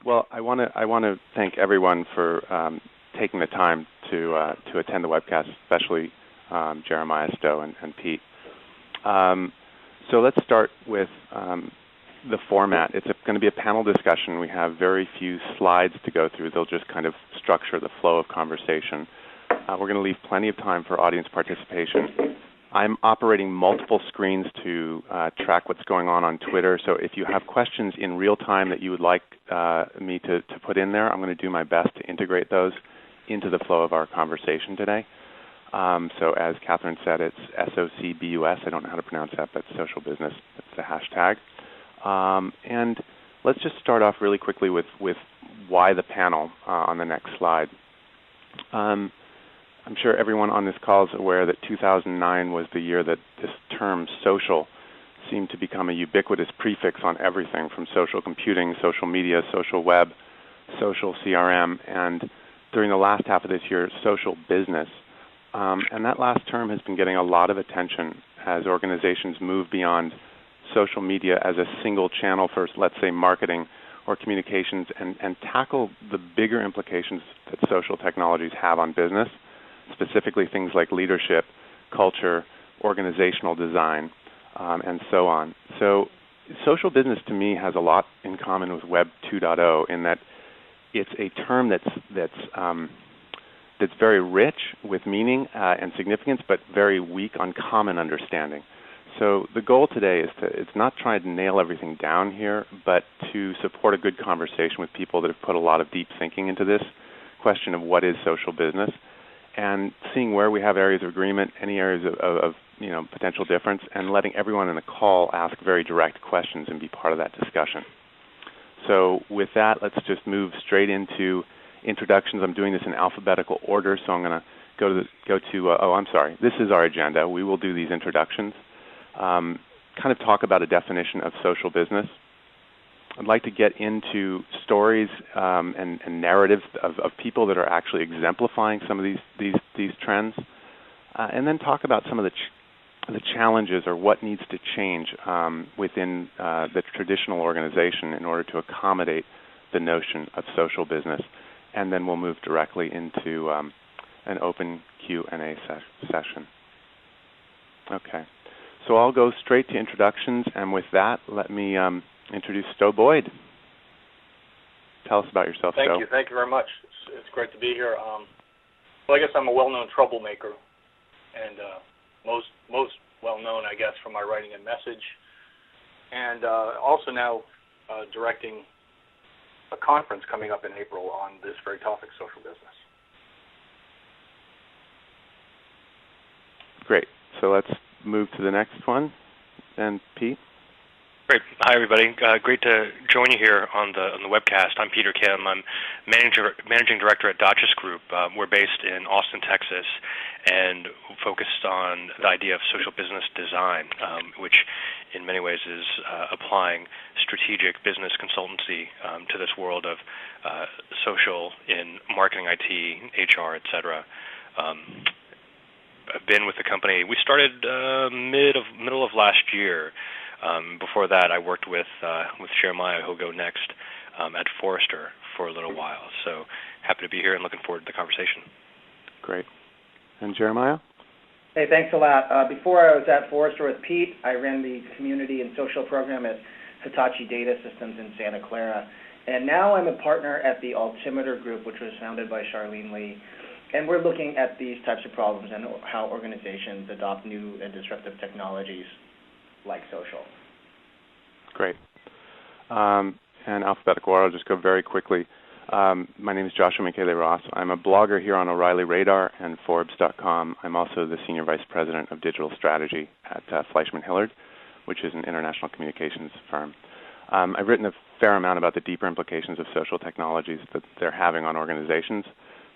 Well, I want to thank everyone for taking the time to attend the webcast, especially Jeremiah, Stowe, and Pete. So let's start with the format. It's going to be a panel discussion. We have very few slides to go through. They'll just kind of structure the flow of conversation. We're going to leave plenty of time for audience participation. I'm operating multiple screens to track what's going on Twitter. So if you have questions in real time that you would like me to put in there, I'm going to do my best to integrate those into the flow of our conversation today. So as Catherine said, it's SOCBUS. I don't know how to pronounce that, but social business. That's the hashtag. And let's just start off really quickly with why the panel on the next slide. I'm sure everyone on this call is aware that 2009 was the year that this term social seemed to become a ubiquitous prefix on everything from social computing, social media, social web, social CRM, and during the last half of this year, social business. And that last term has been getting a lot of attention as organizations move beyond social media as a single channel for, let's say, marketing or communications and tackle the bigger implications that social technologies have on business, specifically things like leadership, culture, organizational design, and so on. So social business to me has a lot in common with Web 2.0 in that it's a term that's very rich with meaning and significance, but very weak on common understanding. So the goal today is it's not trying to nail everything down here, but to support a good conversation with people that have put a lot of deep thinking into this question of what is social business, and seeing where we have areas of agreement, any areas of potential difference, and letting everyone in the call ask very direct questions and be part of that discussion. So with that, let's just move straight into introductions. I'm doing this in alphabetical order, so I'm going to go to this is our agenda. We will do these introductions, kind of talk about a definition of social business. I'd like to get into stories and narratives of people that are actually exemplifying some of these trends, and then talk about some of the challenges or what needs to change within the traditional organization in order to accommodate the notion of social business. And then we'll move directly into an open Q&A session. Okay, so I'll go straight to introductions, and with that, let me introduce Stowe Boyd. Tell us about yourself, Stowe. Thank you very much. It's great to be here. Well, I guess I'm a well-known troublemaker, and most well-known, I guess, for my writing and message, and also now directing a conference coming up in April on this very topic, social business. Great. So let's move to the next one. And Pete? Great. Hi, everybody. Great to join you here on the webcast. I'm Peter Kim. I'm managing director at Dodges Group. We're based in Austin, Texas, and focused on the idea of social business design, which in many ways is applying strategic business consultancy to this world of social in marketing, IT, HR, et cetera. I've been with the company. We started middle of last year. Before that, I worked with Jeremiah, who'll go next, at Forrester for a little while. So happy to be here and looking forward to the conversation. Great. And Jeremiah? Hey, thanks a lot. Before I was at Forrester with Pete, I ran the community and social program at Hitachi Data Systems in Santa Clara. And now I'm a partner at the Altimeter Group, which was founded by Charlene Lee. And we're looking at these types of problems and how organizations adopt new and disruptive technologies like social. Great. And alphabetical order, I'll just go very quickly. My name is Joshua-Michéle Ross. I'm a blogger here on O'Reilly Radar and Forbes.com. I'm also the Senior Vice President of Digital Strategy at Fleishman Hillard, which is an international communications firm. I've written a fair amount about the deeper implications of social technologies that they're having on organizations,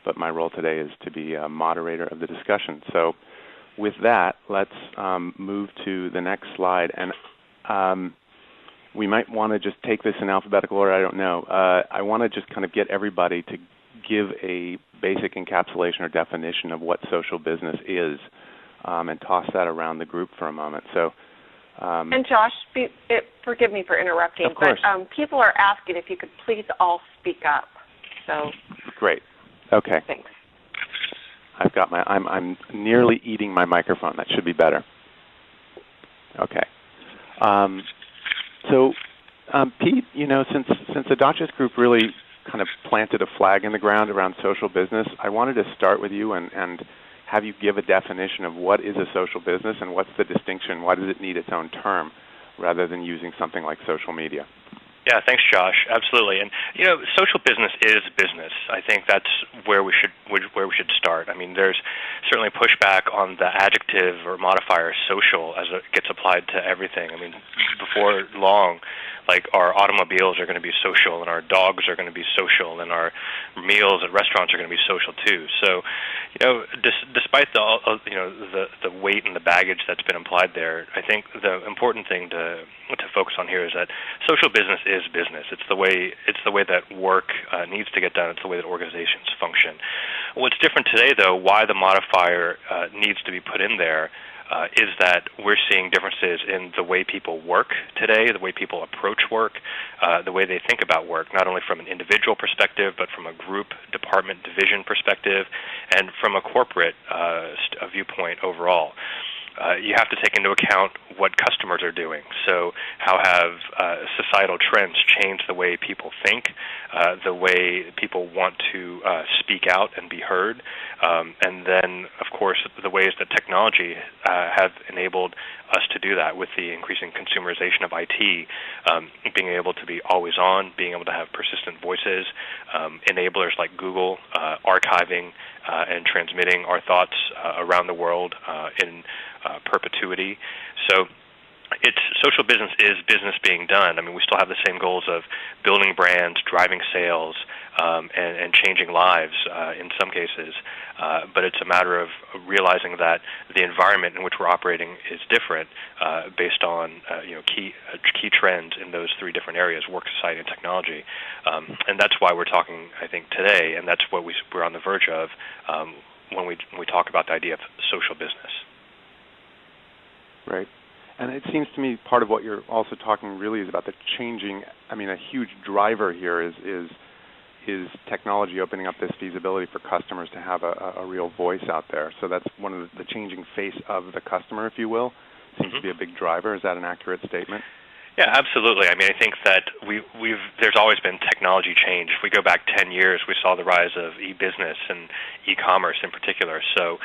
but my role today is to be a moderator of the discussion. So with that, let's move to the next slide. And we might want to just take this in alphabetical order, I don't know. I want to just kind of get everybody to give a basic encapsulation or definition of what social business is and toss that around the group for a moment. So And Josh, forgive me for interrupting, of course. but people are asking if you could please all speak up. So great. Okay. Thanks. I've got I'm nearly eating my microphone. That should be better. Okay. Pete, since the Dotchess Group really kind of planted a flag in the ground around social business, I wanted to start with you and have you give a definition of what is a social business and what's the distinction. Why does it need its own term rather than using something like social media? Yeah, thanks, Josh. Absolutely, and social business is business. I think that's where we should start. I mean, there's certainly pushback on the adjective or modifier social as it gets applied to everything. I mean, before long, like our automobiles are going to be social, and our dogs are going to be social, and our meals at restaurants are going to be social too. So, despite the weight and the baggage that's been applied there, I think the important thing to focus on here is that social business is business. It's the way that work needs to get done. It's the way that organizations function. What's different today, though, why the modifier needs to be put in there, is that we're seeing differences in the way people work today, the way people approach work, the way they think about work, not only from an individual perspective, but from a group, department, division perspective, and from a corporate viewpoint overall. You have to take into account what customers are doing. So how have societal trends changed the way people think, the way people want to speak out and be heard, and then, of course, the ways that technology have enabled us to do that with the increasing consumerization of IT, being able to be always on, being able to have persistent voices, enablers like Google, archiving and transmitting our thoughts around the world in perpetuity. So social business is business being done. I mean, we still have the same goals of building brands, driving sales, and changing lives in some cases. But it's a matter of realizing that the environment in which we're operating is different based on key trends in those three different areas: work, society, and technology. And that's why we're talking, I think, today, and that's what we're on the verge of when we talk about the idea of social business. Right. And it seems to me part of what you're also talking really is about the changing. I mean, a huge driver here is technology opening up this feasibility for customers to have a real voice out there. So that's one of the changing face of the customer, if you will, seems to be a big driver. Is that an accurate statement? Yeah, absolutely. I mean, I think that there's always been technology change. If we go back 10 years, we saw the rise of e-business and e-commerce in particular. So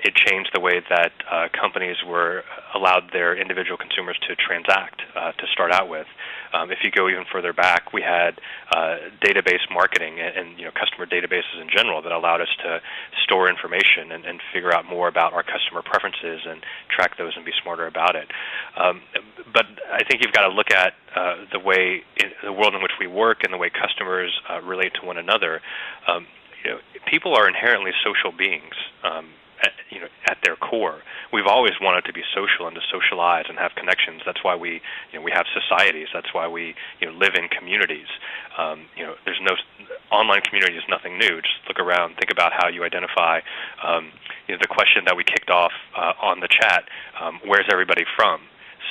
it changed the way that companies were allowed their individual consumers to transact to start out with. If you go even further back, we had database marketing and customer databases in general that allowed us to store information and figure out more about our customer preferences and track those and be smarter about it. But I think you've got to look at the world in which we work and the way customers relate to one another. People are inherently social beings. At their core, we've always wanted to be social and to socialize and have connections. That's why we have societies. That's why we live in communities. There's no online community is nothing new. Just look around, think about how you identify. The question that we kicked off on the chat: where's everybody from?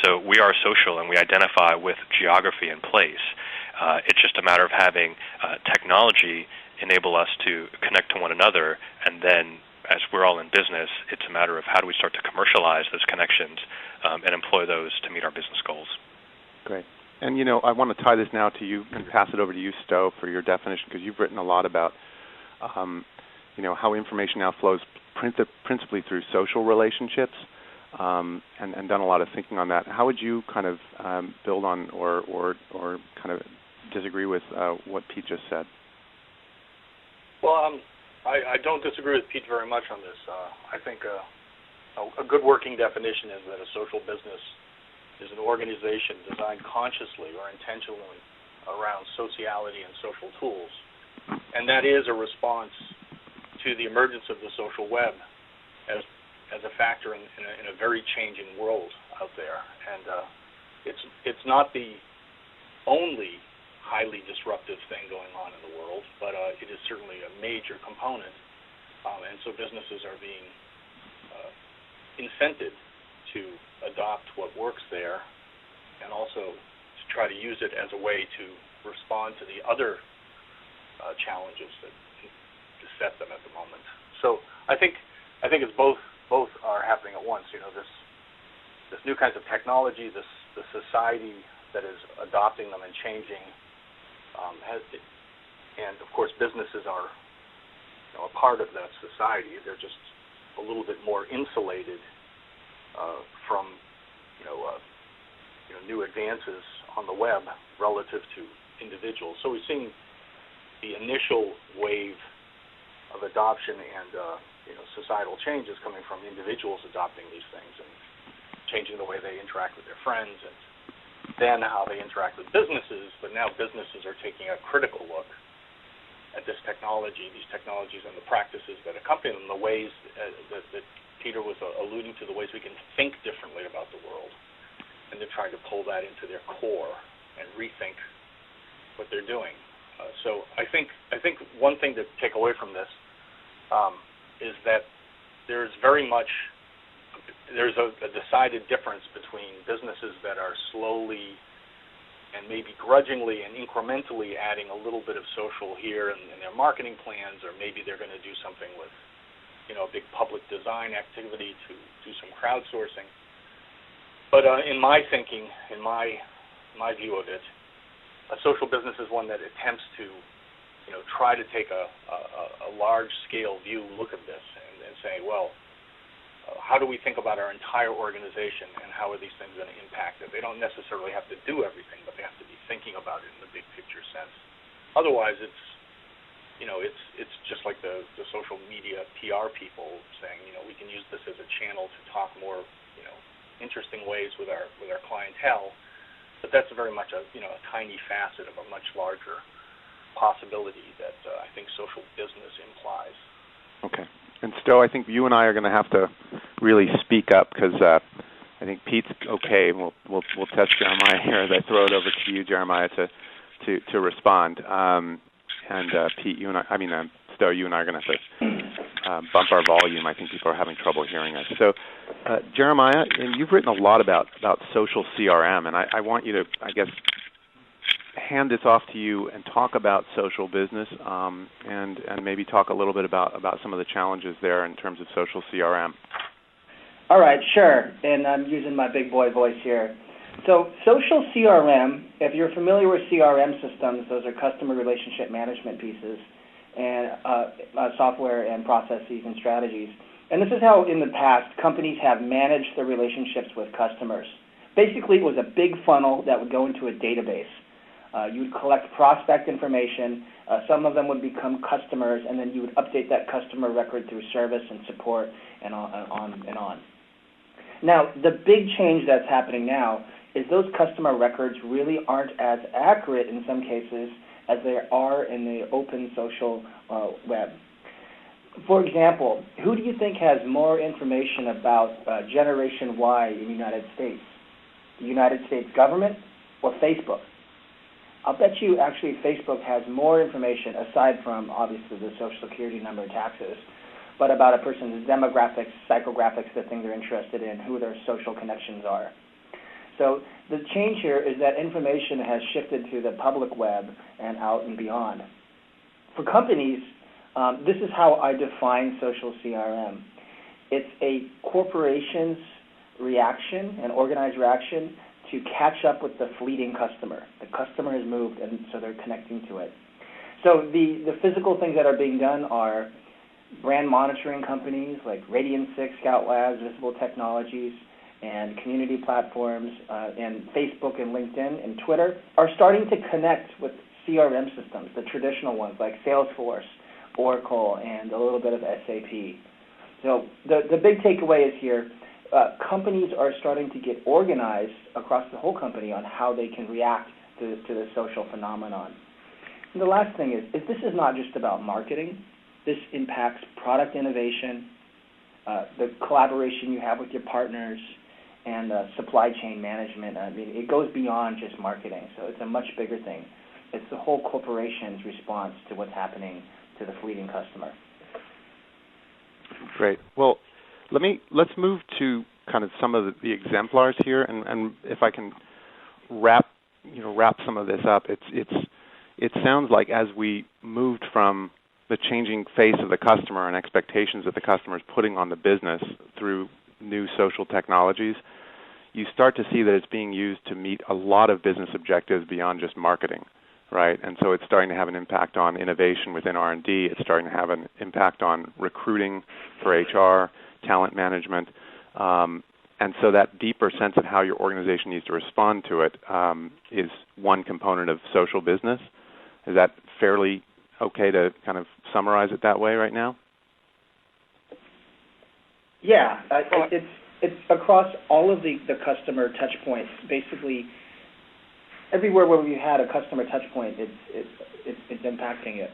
So we are social, and we identify with geography and place. It's just a matter of having technology enable us to connect to one another, and then, as we're all in business, it's a matter of how do we start to commercialize those connections and employ those to meet our business goals. Great. And, I want to tie this now to you and pass it over to you, Stowe, for your definition, because you've written a lot about, how information now flows principally through social relationships and done a lot of thinking on that. How would you kind of build on or kind of disagree with what Pete just said? Well, I don't disagree with Pete very much on this. I think a good working definition is that a social business is an organization designed consciously or intentionally around sociality and social tools. And that is a response to the emergence of the social web as a factor in a very changing world out there. And it's not the only highly disruptive thing going on in the world, but it is certainly a major component. And so businesses are being incented to adopt what works there and also to try to use it as a way to respond to the other challenges that beset them at the moment. So I think it's both are happening at once. This new kinds of technology, the society that is adopting them and changing, and of course businesses are a part of that society. They're just a little bit more insulated from new advances on the web relative to individuals. So we've seen the initial wave of adoption and societal changes coming from individuals adopting these things and changing the way they interact with their friends, and then how they interact with businesses. But now businesses are taking a critical look at this technology, these technologies and the practices that accompany them, the ways that Peter was alluding to, the ways we can think differently about the world, and they're trying to pull that into their core and rethink what they're doing. So I think one thing to take away from this is that there's a decided difference between businesses that are slowly and maybe grudgingly and incrementally adding a little bit of social here in their marketing plans, or maybe they're going to do something with a big public design activity to do some crowdsourcing. But in my thinking, in my view of it, a social business is one that attempts to try to take a large-scale view look at this and say, well, how do we think about our entire organization, and how are these things going to impact it? They don't necessarily have to do everything, but they have to be thinking about it in the big picture sense. Otherwise, it's just like the social media PR people saying, we can use this as a channel to talk more, interesting ways with our clientele, but that's very much a tiny facet of a much larger possibility that I think social business implies. Okay. And Stowe, I think you and I are going to have to really speak up, because I think Pete's okay. We'll test Jeremiah here as I throw it over to you, Jeremiah, to respond. Pete, Stowe, you and I are going to have to bump our volume. I think people are having trouble hearing us. So, Jeremiah, and you've written a lot about social CRM, and I want you to, hand this off to you and talk about social business, and maybe talk a little bit about some of the challenges there in terms of social CRM. All right, sure. And I'm using my big boy voice here. So social CRM, if you're familiar with CRM systems, those are customer relationship management pieces and software and processes and strategies. And this is how, in the past, companies have managed their relationships with customers. Basically, it was a big funnel that would go into a database. You would collect prospect information. Some of them would become customers, and then you would update that customer record through service and support and on. Now, the big change that's happening now is those customer records really aren't as accurate in some cases as they are in the open social web. For example, who do you think has more information about Generation Y in the United States? The United States government or Facebook? I'll bet you actually Facebook has more information, aside from obviously the Social Security number and taxes, but about a person's demographics, psychographics, the thing they're interested in, who their social connections are. So the change here is that information has shifted to the public web and out and beyond. For companies, this is how I define social CRM. It's a corporation's reaction, an organized reaction, to catch up with the fleeting customer. The customer has moved, and so they're connecting to it. So the physical things that are being done are brand monitoring companies like Radian6, Scout Labs, Visible Technologies, and community platforms, and Facebook and LinkedIn and Twitter are starting to connect with CRM systems, the traditional ones like Salesforce, Oracle, and a little bit of SAP. So the big takeaway is here, companies are starting to get organized across the whole company on how they can react to the social phenomenon. And the last thing is this is not just about marketing. This impacts product innovation, the collaboration you have with your partners, and supply chain management. I mean, it goes beyond just marketing, so it's a much bigger thing. It's the whole corporation's response to what's happening to the fleeting customer. Great. Well, let's move to kind of some of the exemplars here, and if I can wrap some of this up, it sounds like as we moved from the changing face of the customer and expectations that the customer is putting on the business through new social technologies, you start to see that it's being used to meet a lot of business objectives beyond just marketing, right? And so it's starting to have an impact on innovation within R&D. It's starting to have an impact on recruiting for HR, talent management. And so that deeper sense of how your organization needs to respond to it is one component of social business. Is that fairly okay to kind of summarize it that way right now? Yeah, it's across all of the customer touch points. Basically, everywhere where we had a customer touch point, it's impacting it.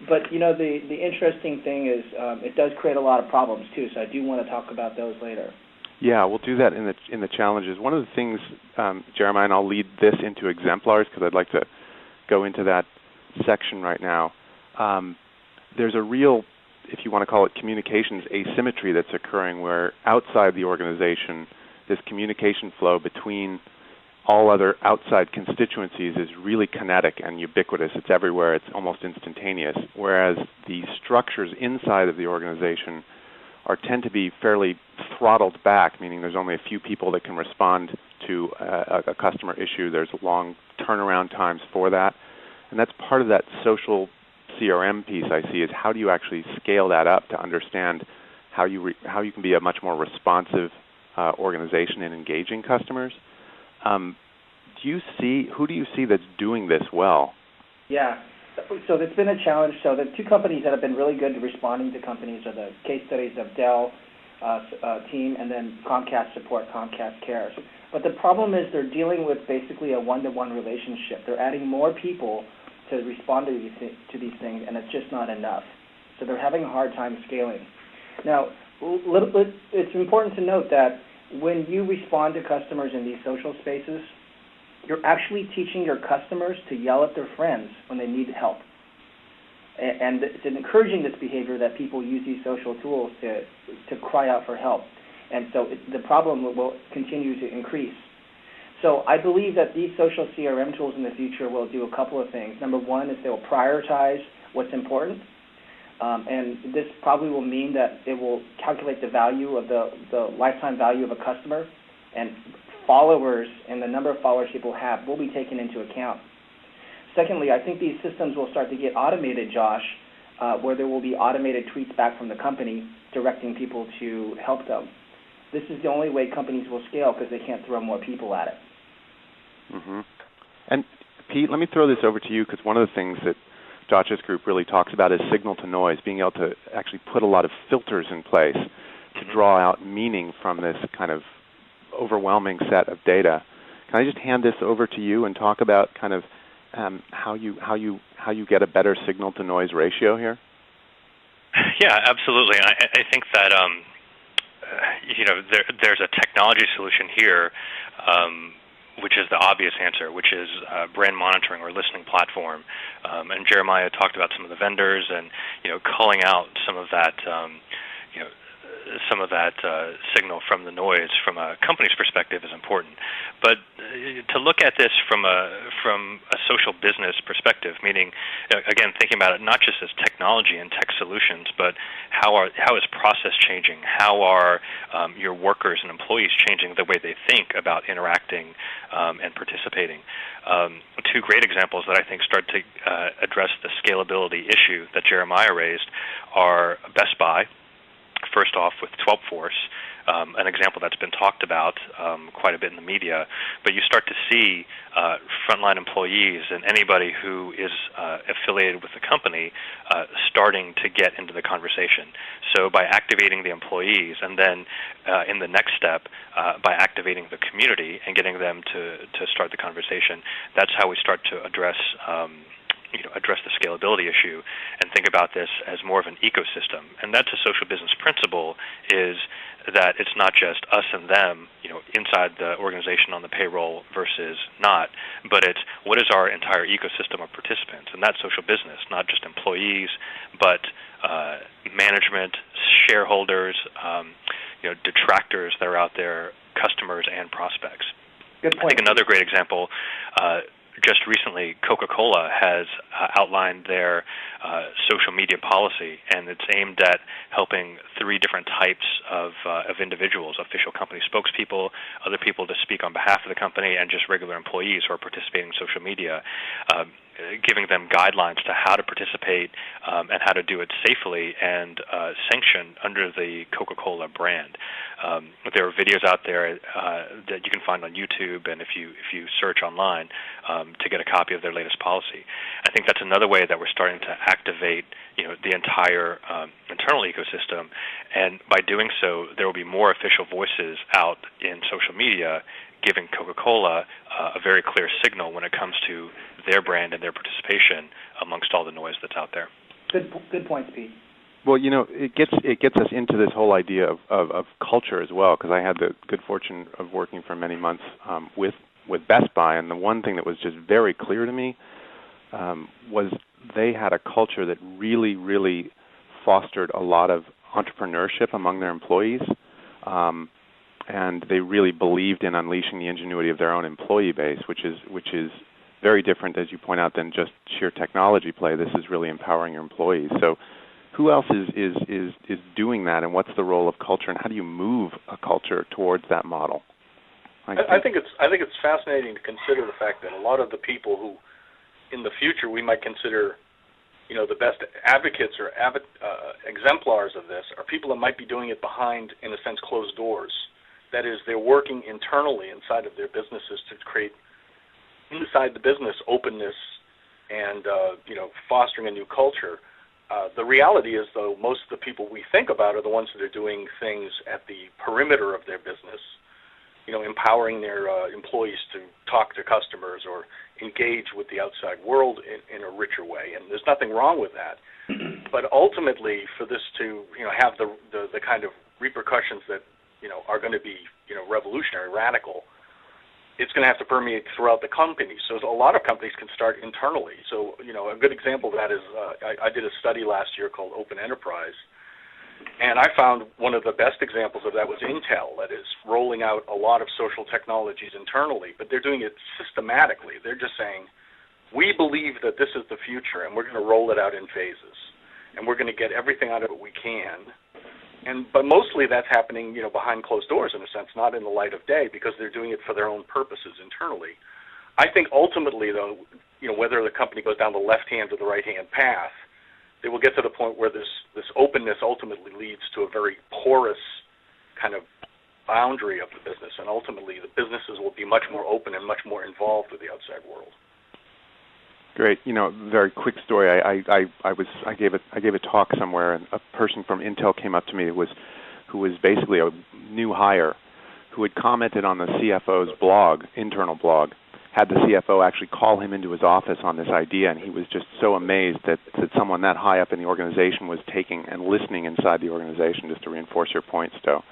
But the interesting thing is it does create a lot of problems too. So I do want to talk about those later. Yeah, we'll do that in the challenges. One of the things, Jeremiah, and I'll lead this into exemplars because I'd like to go into that section right now. There's a real, if you want to call it, communications asymmetry that's occurring where outside the organization, this communication flow between all other outside constituencies is really kinetic and ubiquitous. It's everywhere. It's almost instantaneous. Whereas the structures inside of the organization tend to be fairly throttled back, meaning there's only a few people that can respond to a customer issue. There's long turnaround times for that. And that's part of that social CRM piece I see is how do you actually scale that up to understand how you can be a much more responsive organization in engaging customers. Who do you see that's doing this well? Yeah, so there's been a challenge. So the two companies that have been really good at responding to companies are the case studies of Dell team and then Comcast Support, Comcast Cares. But the problem is they're dealing with basically a one-to-one relationship. They're adding more people to respond to these things, and it's just not enough. So they're having a hard time scaling. Now, it's important to note that when you respond to customers in these social spaces, you're actually teaching your customers to yell at their friends when they need help. And it's encouraging this behavior that people use these social tools to cry out for help. And so the problem will continue to increase. So I believe that these social CRM tools in the future will do a couple of things. Number one is they will prioritize what's important. And this probably will mean that it will calculate the value of the lifetime value of a customer, and followers and the number of followers people have will be taken into account. Secondly, I think these systems will start to get automated, Josh, where there will be automated tweets back from the company directing people to help them. This is the only way companies will scale because they can't throw more people at it. Mm-hmm. And Pete, let me throw this over to you because one of the things that Josh's group really talks about is signal to noise, being able to actually put a lot of filters in place to draw out meaning from this kind of overwhelming set of data. Can I just hand this over to you and talk about kind of how you get a better signal to noise ratio here? Yeah, absolutely. I think that there's a technology solution here, which is the obvious answer, which is brand monitoring or listening platform. And Jeremiah talked about some of the vendors and culling out some of that signal from the noise from a company's perspective is important. But to look at this from a social business perspective, meaning, again, thinking about it not just as technology and tech solutions, but how is process changing? How are your workers and employees changing the way they think about interacting and participating? Two great examples that I think start to address the scalability issue that Jeremiah raised are Best Buy. First off, with 12 Force, an example that's been talked about quite a bit in the media, but you start to see frontline employees and anybody who is affiliated with the company starting to get into the conversation. So by activating the employees and then in the next step by activating the community and getting them to start the conversation, that's how we start to address the scalability issue and think about this as more of an ecosystem. And that's a social business principle, is that it's not just us and them, inside the organization on the payroll versus not, but it's what is our entire ecosystem of participants. And that's social business, not just employees, but management, shareholders, detractors that are out there, customers and prospects. Good point. I think another great example, just recently, Coca-Cola has outlined their social media policy, and it's aimed at helping 3 different types of individuals: official company spokespeople, other people to speak on behalf of the company, and just regular employees who are participating in social media, giving them guidelines to how to participate and how to do it safely and sanctioned under the Coca-Cola brand. There are videos out there that you can find on YouTube, and if you search online to get a copy of their latest policy. I think that's another way that we're starting to activate the entire internal ecosystem, and by doing so, there will be more official voices out in social media giving Coca-Cola a very clear signal when it comes to their brand and their participation amongst all the noise that's out there. Good points, Pete. Well, it gets us into this whole idea of culture as well, because I had the good fortune of working for many months with Best Buy, and the one thing that was just very clear to me was they had a culture that really, really fostered a lot of entrepreneurship among their employees, and they really believed in unleashing the ingenuity of their own employee base, which is very different, as you point out, than just sheer technology play. This is really empowering your employees. So who else is doing that, and what's the role of culture, and how do you move a culture towards that model? I think it's fascinating to consider the fact that a lot of the people who, in the future, we might consider, the best advocates or exemplars of this are people that might be doing it behind, in a sense, closed doors. That is, they're working internally inside of their businesses to create inside the business openness and fostering a new culture. The reality is, though, most of the people we think about are the ones that are doing things at the perimeter of their business, empowering their employees to talk to customers or engage with the outside world in a richer way. And there's nothing wrong with that. But ultimately, for this to have the kind of repercussions that are going to be revolutionary, radical, it's going to have to permeate throughout the company. So a lot of companies can start internally. So a good example of that is I did a study last year called Open Enterprise, and I found one of the best examples of that was Intel, that is rolling out a lot of social technologies internally, but they're doing it systematically. They're just saying, we believe that this is the future, and we're going to roll it out in phases, and we're going to get everything out of it we can. But mostly that's happening, behind closed doors, in a sense, not in the light of day, because they're doing it for their own purposes internally. I think ultimately, though, whether the company goes down the left-hand or the right-hand path, they will get to the point where this openness ultimately leads to a very porous kind of boundary of the business, and ultimately the businesses will be much more open and much more involved with the outside world. Great. Very quick story. I gave a talk somewhere, and a person from Intel came up to me who was basically a new hire, who had commented on the CFO's blog, internal blog, had the CFO actually call him into his office on this idea, and he was just so amazed that someone that high up in the organization was taking and listening inside the organization, just to reinforce your point, Stowe.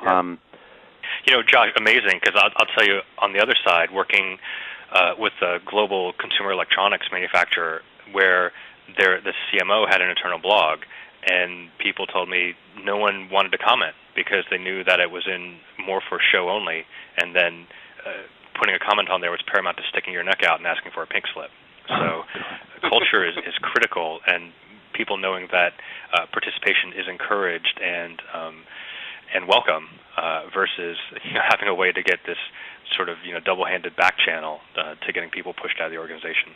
Josh, amazing, because I'll tell you, on the other side, working with a global consumer electronics manufacturer where the CMO had an internal blog, and people told me no one wanted to comment because they knew that it was more for show only, and then putting a comment on there was paramount to sticking your neck out and asking for a pink slip. So culture is critical, and people knowing that participation is encouraged and welcome versus having a way to get this sort of double-handed back channel to getting people pushed out of the organization.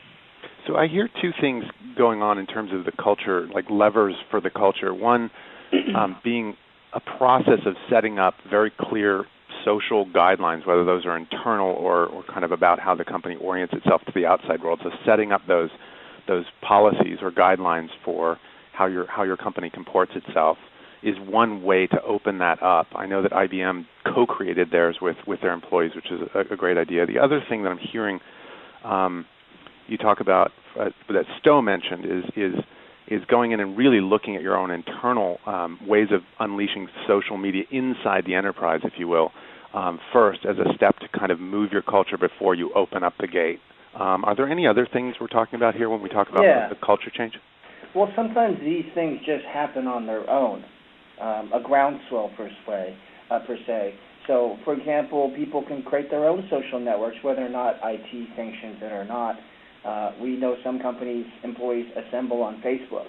So I hear two things going on in terms of the culture, like levers for the culture. One being a process of setting up very clear social guidelines, whether those are internal or kind of about how the company orients itself to the outside world. So setting up those policies or guidelines for how your company comports itself is one way to open that up. I know that IBM co-created theirs with their employees, which is a great idea. The other thing that I'm hearing you talk about that Stowe mentioned is going in and really looking at your own internal ways of unleashing social media inside the enterprise, if you will, first as a step to kind of move your culture before you open up the gate. Are there any other things we're talking about here when we talk about the culture change? Well, sometimes these things just happen on their own. a groundswell per se. So, for example, people can create their own social networks, whether or not IT sanctions it or not. We know some companies' employees assemble on Facebook.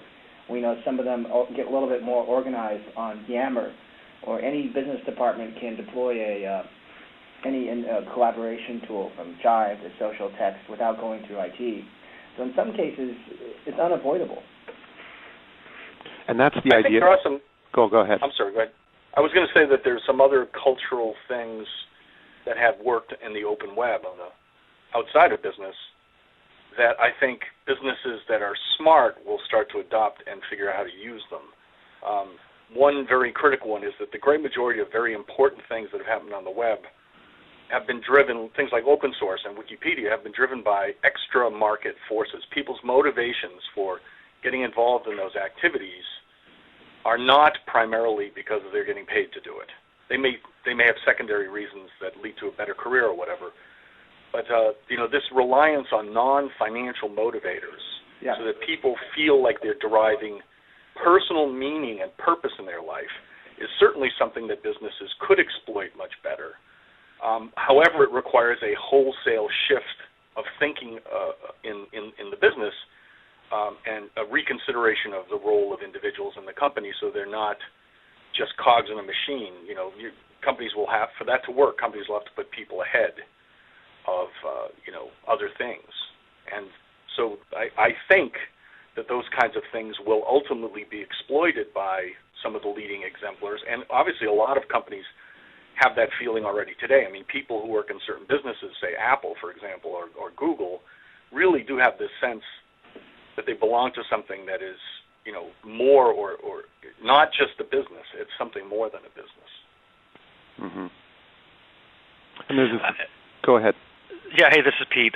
We know some of them get a little bit more organized on Yammer, or any business department can deploy any collaboration tool from Jive to social text without going through IT. So in some cases, it's unavoidable. And that's the idea. I think there are some. Go ahead. I'm sorry. Go ahead. I was going to say that there's some other cultural things that have worked in the open web outside of business that I think businesses that are smart will start to adopt and figure out how to use them. One very critical one is that the great majority of very important things that have happened on the web have been driven, things like open source and Wikipedia have been driven by extra market forces. People's motivations for getting involved in those activities are not primarily because they're getting paid to do it. They may have secondary reasons that lead to a better career or whatever. But this reliance on non-financial motivators, so that people feel like they're deriving personal meaning and purpose in their life, is certainly something that businesses could exploit much better. However, it requires a wholesale shift of thinking in the business and a reconsideration of the role of individuals in the company, so they're not just cogs in a machine. Companies will have, for that to work, companies will have to put people ahead of other things. And so I think that those kinds of things will ultimately be exploited by some of the leading exemplars. And obviously a lot of companies have that feeling already today. I mean, people who work in certain businesses, say Apple, for example, or Google, really do have this sense that they belong to something that is, more or not just a business. It's something more than a business. Mm-hmm. And there's go ahead. Yeah, hey, this is Pete.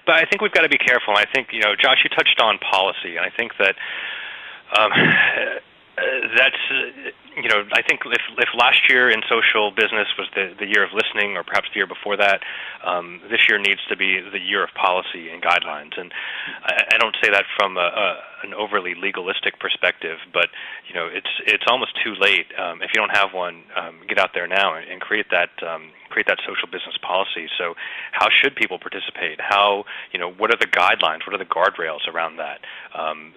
But I think we've got to be careful. I think, Josh, you touched on policy, and I think that that's, I think if last year in social business was the year of listening, or perhaps the year before that, this year needs to be the year of policy and guidelines. And I don't say that from an overly legalistic perspective, but it's almost too late. If you don't have one, get out there now and create that social business policy. So how should people participate? What are the guidelines? What are the guardrails around that?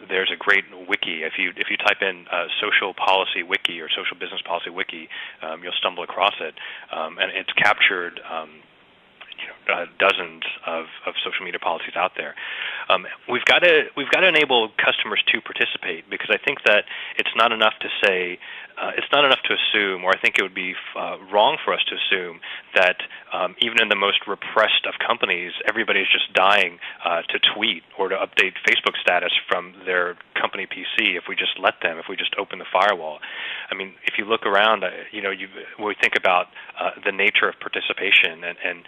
There's a great wiki. If you type in social policy wiki or social business policy wiki, you'll stumble across it, and it's captured dozens of social media policies out there. We've got to enable customers to participate, because I think that it's not enough to say, it's not enough to assume, or I think it would be wrong for us to assume that even in the most repressed of companies, everybody is just dying to tweet or to update Facebook status from their company PC if we just let them, if we just open the firewall. I mean, if you look around, when we think about the nature of participation and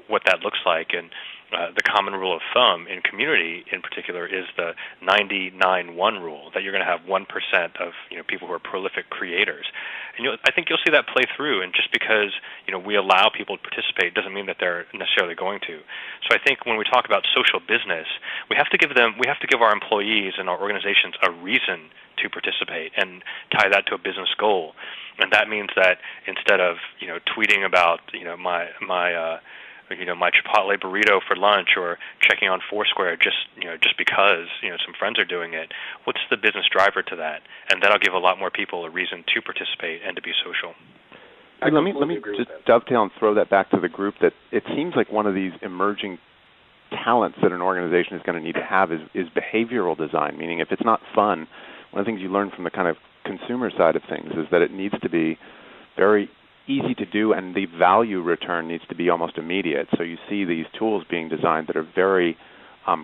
what that looks like, and the common rule of thumb in community in particular is the 99-1 rule, that you're going to have 1% of people who are prolific creators. And I think you'll see that play through, and just because we allow people to participate doesn't mean that they're necessarily going to. So I think when we talk about social business, we have to give our employees and our organizations a reason to participate and tie that to a business goal. And that means that instead of tweeting about my Chipotle burrito for lunch, or checking on Foursquare just because some friends are doing it, what's the business driver to that? And that'll give a lot more people a reason to participate and to be social. Let me just dovetail and throw that back to the group, that it seems like one of these emerging talents that an organization is going to need to have is behavioral design, meaning if it's not fun, one of the things you learn from the kind of consumer side of things is that it needs to be very easy to do, and the value return needs to be almost immediate. So you see these tools being designed that are very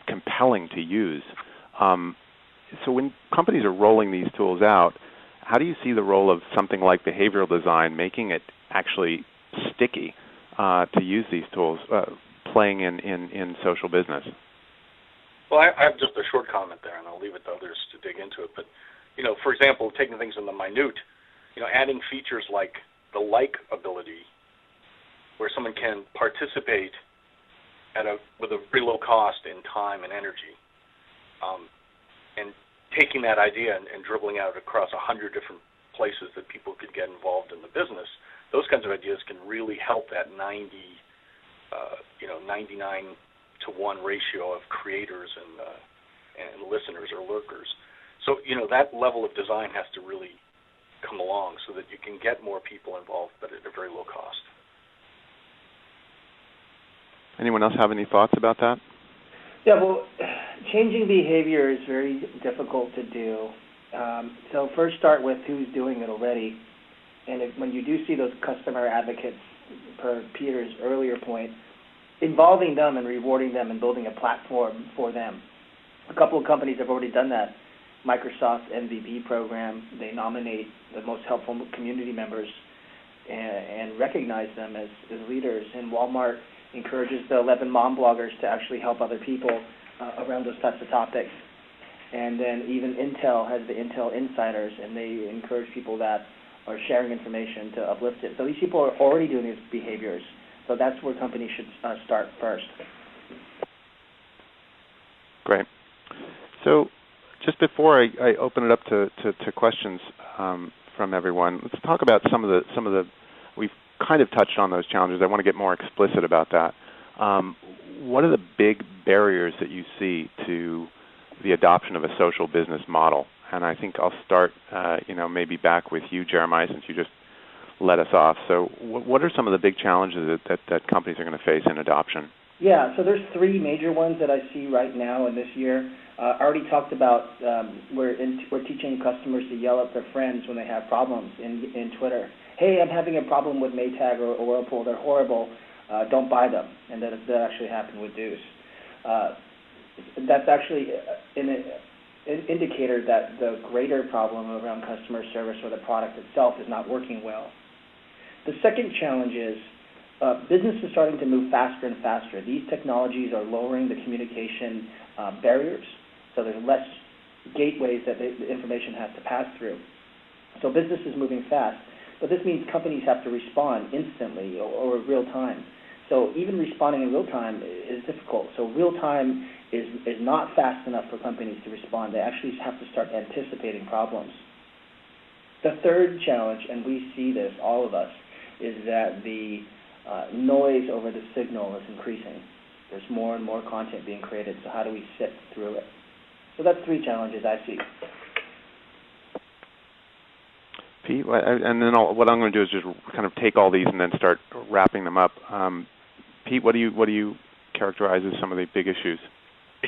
compelling to use. So when companies are rolling these tools out, how do you see the role of something like behavioral design, making it actually sticky to use these tools, playing in social business? Well, I have just a short comment there, and I'll leave it to others to dig into it. But, for example, taking things in the minute, adding features like the like ability, where someone can participate with a pretty low cost in time and energy, and taking that idea and dribbling out across 100 different places that people could get involved in the business, those kinds of ideas can really help that 99 to 1 ratio of creators and listeners or lurkers. So, that level of design has to really come along so that you can get more people involved, but at a very low cost. Anyone else have any thoughts about that? Yeah, well, changing behavior is very difficult to do. So first start with who's doing it already. And when you do see those customer advocates, per Peter's earlier point, involving them and rewarding them and building a platform for them. A couple of companies have already done that. Microsoft's MVP program, they nominate the most helpful community members and recognize them as leaders. And Walmart encourages the 11 mom bloggers to actually help other people around those types of topics. And then even Intel has the Intel Insiders, and they encourage people that are sharing information to uplift it. So these people are already doing these behaviors. So that's where companies should start first. Great. So just before I open it up to questions from everyone, let's talk about some of the we've kind of touched on those challenges. I want to get more explicit about that. What are the big barriers that you see to the adoption of a social business model? And I think I'll start, maybe back with you, Jeremiah, since you just let us off. So what are some of the big challenges that companies are going to face in adoption? Yeah, so there's 3 major ones that I see right now in this year. I already talked about we're teaching customers to yell at their friends when they have problems in Twitter. Hey, I'm having a problem with Maytag or Whirlpool. They're horrible. Don't buy them. And that actually happened with Deuce. That's actually an indicator that the greater problem around customer service or the product itself is not working well. The second challenge is business is starting to move faster and faster. These technologies are lowering the communication barriers, so there's less gateways that the information has to pass through. So business is moving fast, but this means companies have to respond instantly or real time. So even responding in real time is difficult. So real time is not fast enough for companies to respond. They actually have to start anticipating problems. The third challenge, and we see this, all of us, is that the noise over the signal is increasing. There's more and more content being created, so how do we sift through it? So that's 3 challenges I see. Pete, and then what I'm going to do is just kind of take all these and then start wrapping them up. Pete, what do you characterize as some of the big issues?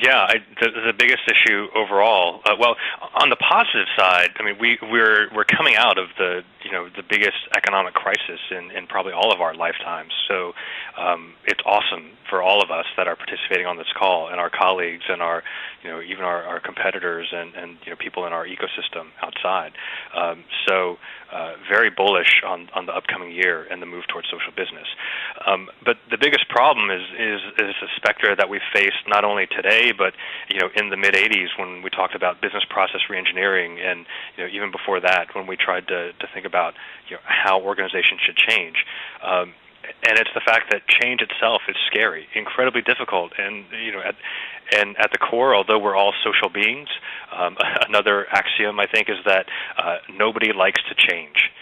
Yeah, the biggest issue overall. Well, on the positive side, I mean, we're coming out of the biggest economic crisis in probably all of our lifetimes. So it's awesome for all of us that are participating on this call, and our colleagues, and our even our competitors, and people in our ecosystem outside. So very bullish on the upcoming year and the move towards social business. But the biggest problem is a specter that we face not only today, but in the mid '80s when we talked about business process reengineering, and even before that when we tried to think about how organizations should change. And it's the fact that change itself is scary, incredibly difficult, and at the core, although we're all social beings, another axiom I think is that nobody likes to change.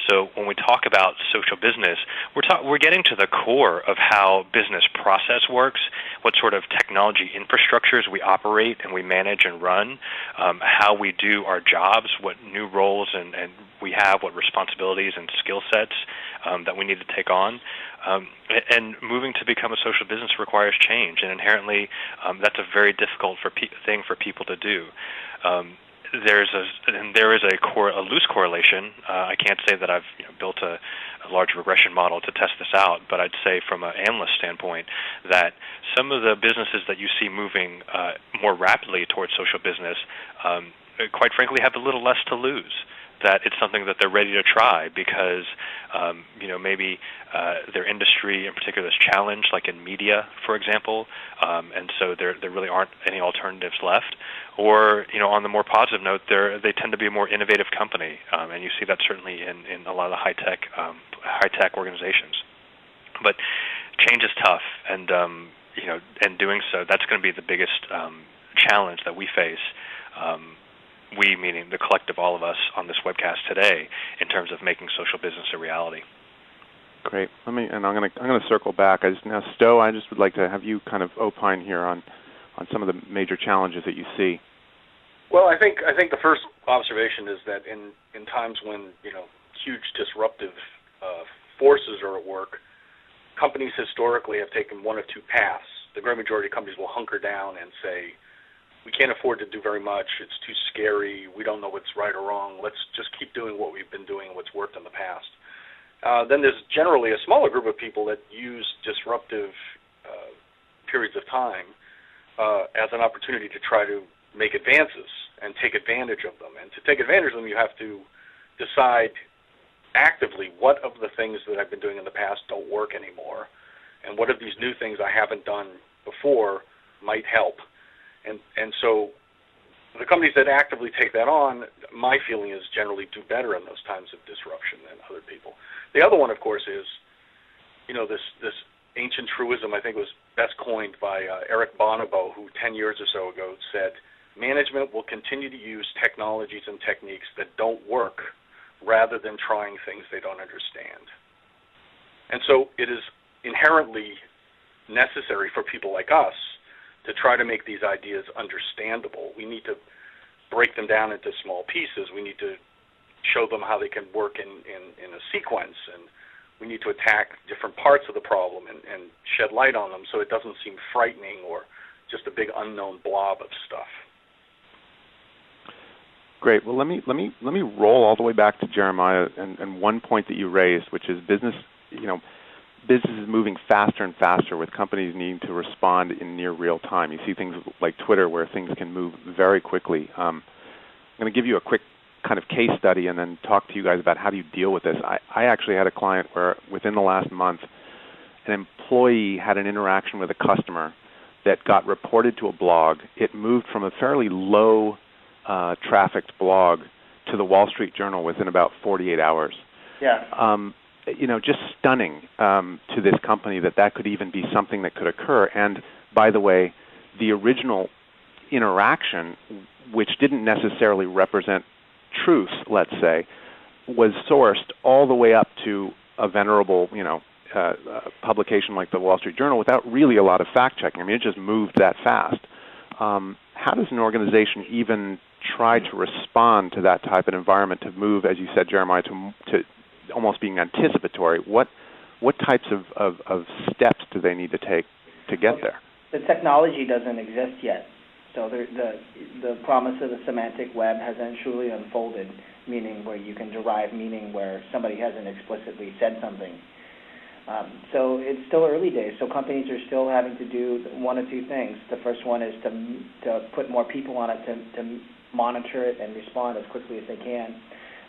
So when we talk about social business, we're getting to the core of how business process works, what sort of technology infrastructures we operate and we manage and run, how we do our jobs, what new roles and we have, what responsibilities and skill sets that we need to take on. And moving to become a social business requires change, and inherently that's a very difficult thing for people to do. There is a loose correlation. I can't say that I've built a large regression model to test this out, but I'd say from an analyst standpoint that some of the businesses that you see moving more rapidly towards social business, quite frankly, have a little less to lose. That it's something that they're ready to try because maybe their industry in particular is challenged, like in media, for example, and so there really aren't any alternatives left. Or on the more positive note, they tend to be a more innovative company, and you see that certainly in a lot of the high tech organizations. But change is tough, and and doing so, that's going to be the biggest challenge that we face. we meaning the collective, all of us on this webcast today, in terms of making social business a reality. Great. I'm going to circle back. Now, Stowe, I just would like to have you kind of opine here on some of the major challenges that you see. Well, I think the first observation is that in times when huge disruptive forces are at work, companies historically have taken one of two paths. The great majority of companies will hunker down and say, we can't afford to do very much, it's too scary, we don't know what's right or wrong, let's just keep doing what we've been doing, what's worked in the past. Then there's generally a smaller group of people that use disruptive periods of time as an opportunity to try to make advances and take advantage of them. And to take advantage of them, you have to decide actively what of the things that I've been doing in the past don't work anymore, and what of these new things I haven't done before might help. And so the companies that actively take that on, my feeling is generally do better in those times of disruption than other people. The other one, of course, is this ancient truism, I think was best coined by Eric Bonobo, who 10 years or so ago said, management will continue to use technologies and techniques that don't work rather than trying things they don't understand. And so it is inherently necessary for people like us to try to make these ideas understandable. We need to break them down into small pieces. We need to show them how they can work in a sequence, and we need to attack different parts of the problem and shed light on them so it doesn't seem frightening or just a big unknown blob of stuff. Great. Well, let me roll all the way back to Jeremiah and one point that you raised, which is business is moving faster and faster with companies needing to respond in near real time. You see things like Twitter where things can move very quickly. I'm going to give you a quick kind of case study and then talk to you guys about how do you deal with this. I actually had a client where within the last month, an employee had an interaction with a customer that got reported to a blog. It moved from a fairly low trafficked blog to the Wall Street Journal within about 48 hours. Yeah. Just stunning to this company that could even be something that could occur. And by the way, the original interaction, which didn't necessarily represent truth, let's say, was sourced all the way up to a venerable, publication like the Wall Street Journal without really a lot of fact checking. I mean, it just moved that fast. How does an organization even try to respond to that type of environment to move, as you said, Jeremiah, to almost being anticipatory? What types of steps do they need to take to get there? The technology doesn't exist yet. So the promise of the semantic web hasn't truly unfolded, meaning where you can derive meaning where somebody hasn't explicitly said something. So it's still early days. So companies are still having to do one of two things. The first one is to put more people on it to monitor it and respond as quickly as they can.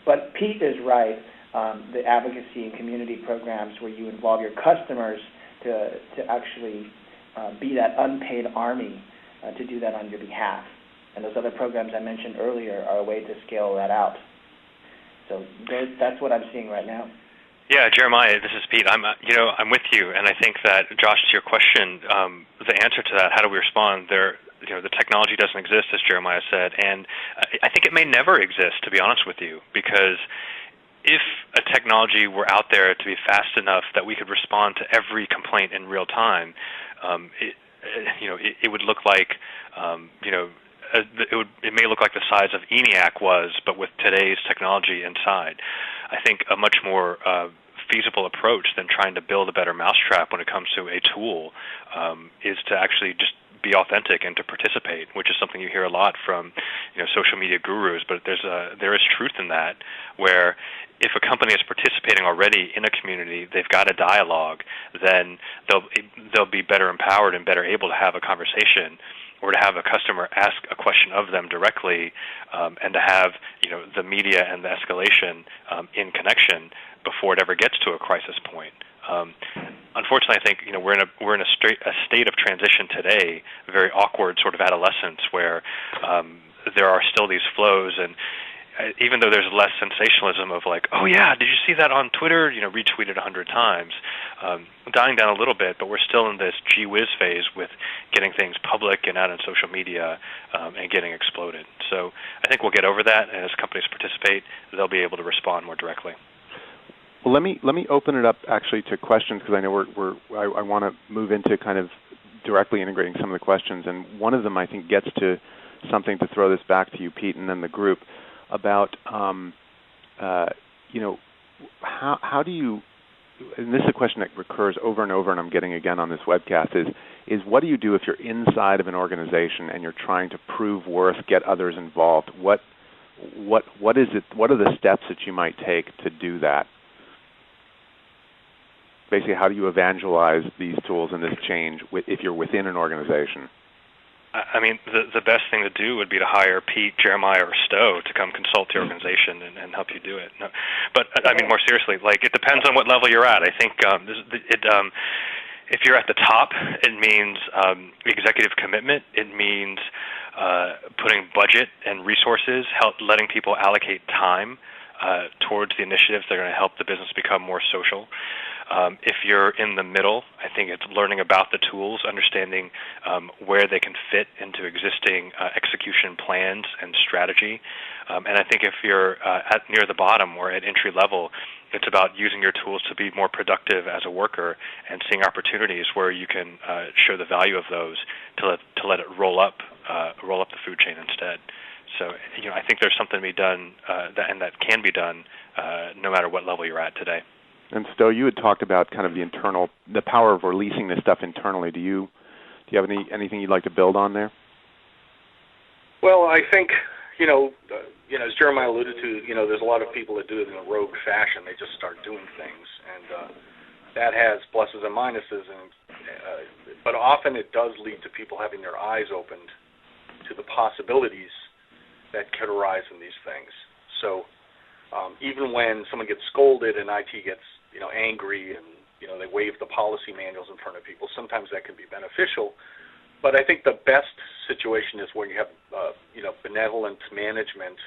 But Pete is right. The advocacy and community programs where you involve your customers to actually be that unpaid army to do that on your behalf. And those other programs I mentioned earlier are a way to scale that out. So that's what I'm seeing right now. Yeah, Jeremiah, this is Pete. I'm with you, and I think that, Josh, to your question, the answer to that, how do we respond? The technology doesn't exist, as Jeremiah said, and I think it may never exist, to be honest with you, because if a technology were out there to be fast enough that we could respond to every complaint in real time, it would look like, it may look like the size of ENIAC was, but with today's technology inside. I think a much more feasible approach than trying to build a better mousetrap when it comes to a tool is to actually just be authentic and to participate, which is something you hear a lot from social media gurus. But there is truth in that, where if a company is participating already in a community, they've got a dialogue, then they'll be better empowered and better able to have a conversation, or to have a customer ask a question of them directly, and to have the media and the escalation in connection before it ever gets to a crisis point. Unfortunately, I think we're in a state of transition today, a very awkward sort of adolescence, where there are still these flows, and even though there's less sensationalism of like, oh yeah, did you see that on Twitter? Retweeted 100 times, dying down a little bit, but we're still in this gee whiz phase with getting things public and out on social media and getting exploded. So I think we'll get over that, and as companies participate, they'll be able to respond more directly. Well, let me open it up actually to questions, because I know I want to move into kind of directly integrating some of the questions, and one of them I think gets to something to throw this back to you, Pete, and then the group about how do you, and this is a question that recurs over and over, and I'm getting again on this webcast, is what do you do if you're inside of an organization and you're trying to prove worth, get others involved? What is it? What are the steps that you might take to do that? Basically, how do you evangelize these tools and this change if you're within an organization? I mean, the best thing to do would be to hire Pete, Jeremiah, or Stowe to come consult the organization and help you do it. No. But, I mean, more seriously, like, it depends on what level you're at. I think if you're at the top, it means executive commitment. It means putting budget and resources, letting people allocate time towards the initiatives that are going to help the business become more social. If you're in the middle, I think it's learning about the tools, understanding where they can fit into existing execution plans and strategy. And I think if you're near the bottom or at entry level, it's about using your tools to be more productive as a worker and seeing opportunities where you can show the value of those to let it roll up the food chain instead. So, I think there's something to be done that can be done no matter what level you're at today. And Stowe, you had talked about kind of the power of releasing this stuff internally. Do you have anything you'd like to build on there? Well, I think as Jeremiah alluded to, there's a lot of people that do it in a rogue fashion. They just start doing things, and that has pluses and minuses. But often it does lead to people having their eyes opened to the possibilities that could arise in these things. So even when someone gets scolded and IT gets angry and they wave the policy manuals in front of people, sometimes that can be beneficial. But I think the best situation is when you have benevolent management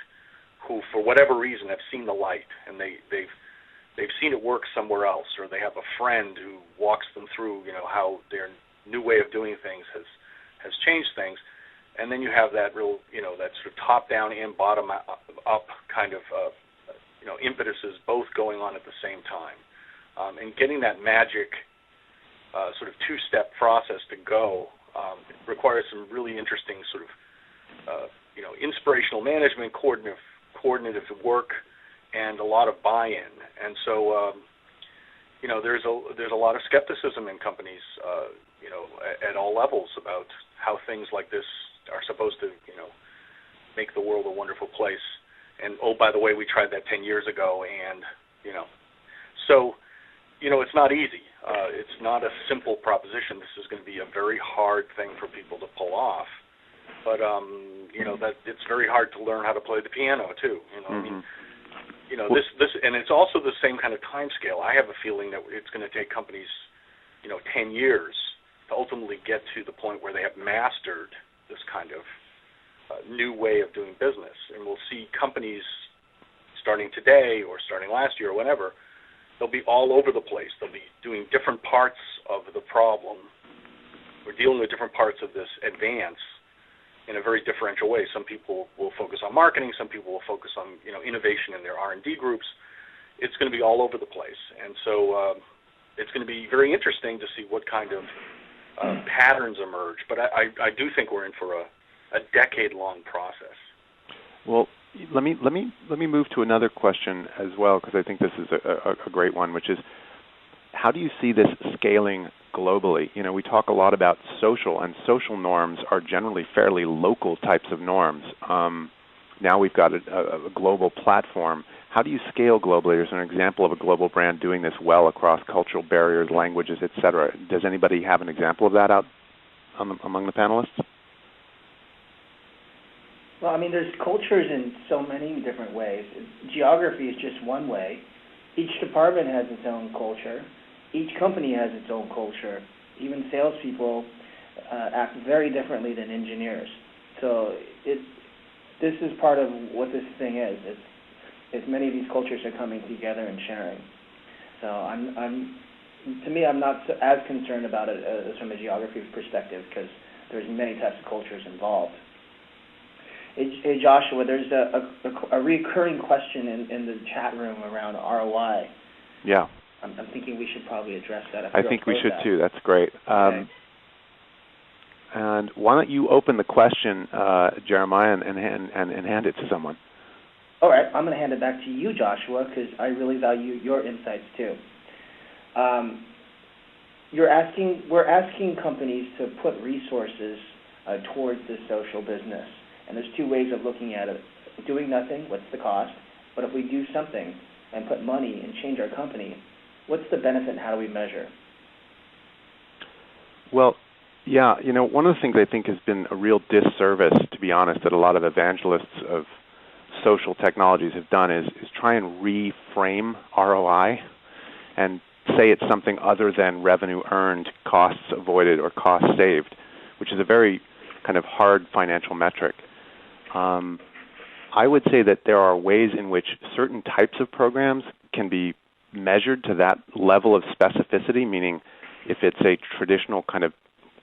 who, for whatever reason, have seen the light and they've seen it work somewhere else, or they have a friend who walks them through how their new way of doing things has changed things. And then you have that real, that sort of top-down and bottom-up kind of, impetuses both going on at the same time. And getting that magic sort of two-step process to go requires some really interesting sort of, inspirational management, coordinative work, and a lot of buy-in. And so, there's a lot of skepticism in companies, at all levels about how things like this are supposed to, make the world a wonderful place. And, oh, by the way, we tried that 10 years ago, and, So, it's not easy. It's not a simple proposition. This is going to be a very hard thing for people to pull off. But, that it's very hard to learn how to play the piano, too. I mean, this, and it's also the same kind of time scale. I have a feeling that it's going to take companies, 10 years to ultimately get to the point where they have mastered this kind of new way of doing business. And we'll see companies starting today or starting last year or whenever, they'll be all over the place. They'll be doing different parts of the problem. We're dealing with different parts of this advance in a very differential way. Some people will focus on marketing. Some people will focus on innovation in their R&D groups. It's going to be all over the place. And so it's going to be very interesting to see what kind of patterns emerge. But I do think we're in for a decade-long process. Well, let me move to another question as well, because I think this is a great one, which is, how do you see this scaling globally? We talk a lot about social, and social norms are generally fairly local types of norms. Now we've got a global platform. How do you scale globally? There's an example of a global brand doing this well across cultural barriers, languages, etc. Does anybody have an example of that out among the panelists? Well, I mean, there's cultures in so many different ways. Geography is just one way. Each department has its own culture. Each company has its own culture. Even salespeople act very differently than engineers. So this is part of what this thing is. It's many of these cultures are coming together and sharing. So I'm not as concerned about it as from a geography perspective, because there's many types of cultures involved. Hey, Joshua, there's a recurring question in the chat room around ROI. Yeah. I'm thinking we should probably address that. I think we should too. That's great. Okay. And why don't you open the question, Jeremiah, and hand it to someone? All right. I'm going to hand it back to you, Joshua, because I really value your insights too. We're asking companies to put resources towards this social business. And there's two ways of looking at it. Doing nothing, what's the cost? But if we do something and put money and change our company, what's the benefit and how do we measure? Well, yeah, one of the things I think has been a real disservice, to be honest, that a lot of evangelists of social technologies have done is try and reframe ROI and say it's something other than revenue earned, costs avoided, or costs saved, which is a very kind of hard financial metric. I would say that there are ways in which certain types of programs can be measured to that level of specificity, meaning if it's a traditional kind of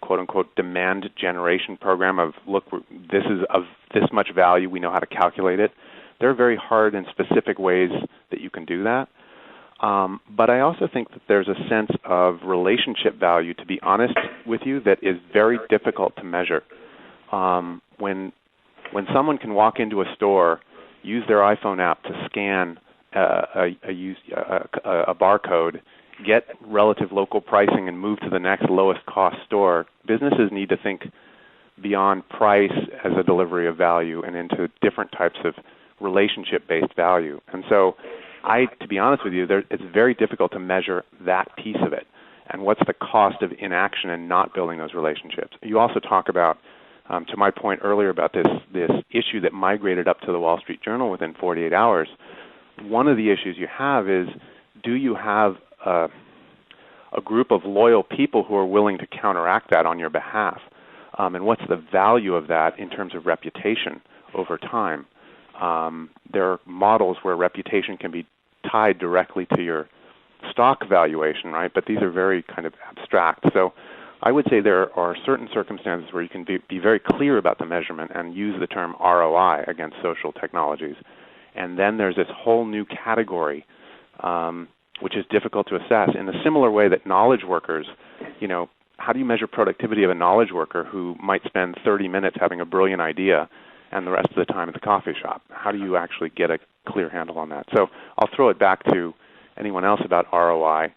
quote-unquote demand generation program of, look, this is of this much value, we know how to calculate it. There are very hard and specific ways that you can do that. But I also think that there's a sense of relationship value, to be honest with you, that is very difficult to measure. When someone can walk into a store, use their iPhone app to scan a barcode, get relative local pricing, and move to the next lowest cost store, businesses need to think beyond price as a delivery of value and into different types of relationship-based value. And so to be honest with you, it's very difficult to measure that piece of it. And what's the cost of inaction and not building those relationships? You also talk about, to my point earlier about this issue that migrated up to the Wall Street Journal within 48 hours. One of the issues you have is, do you have a group of loyal people who are willing to counteract that on your behalf? And what's the value of that in terms of reputation over time? There are models where reputation can be tied directly to your stock valuation, right? But these are very kind of abstract. So I would say there are certain circumstances where you can be very clear about the measurement and use the term ROI against social technologies. And then there's this whole new category, which is difficult to assess in a similar way that knowledge workers, how do you measure productivity of a knowledge worker who might spend 30 minutes having a brilliant idea and the rest of the time at the coffee shop? How do you actually get a clear handle on that? So I'll throw it back to anyone else about ROI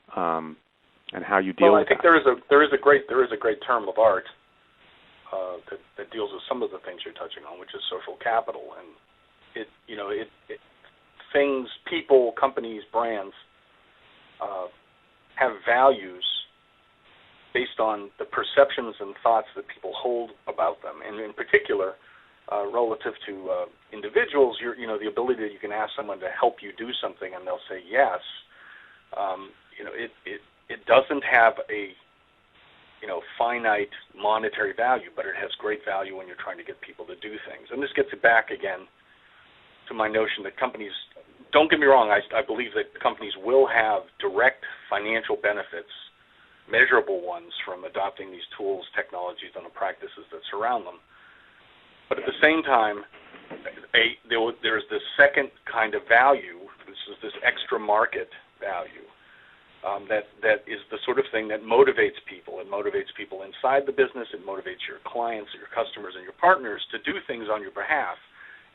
and how you deal with that. Well, I think there is a great term of art that deals with some of the things you're touching on, which is social capital, and things, people, companies, brands have values based on the perceptions and thoughts that people hold about them, and in particular, relative to individuals, the ability that you can ask someone to help you do something and they'll say yes. It doesn't have a finite monetary value, but it has great value when you're trying to get people to do things. And this gets it back again to my notion that companies, don't get me wrong, I believe that companies will have direct financial benefits, measurable ones, from adopting these tools, technologies, and the practices that surround them. But at the same time, there's this second kind of value. This is this extra market value that is the sort of thing that motivates people. It motivates people inside the business. It motivates your clients, your customers, and your partners to do things on your behalf.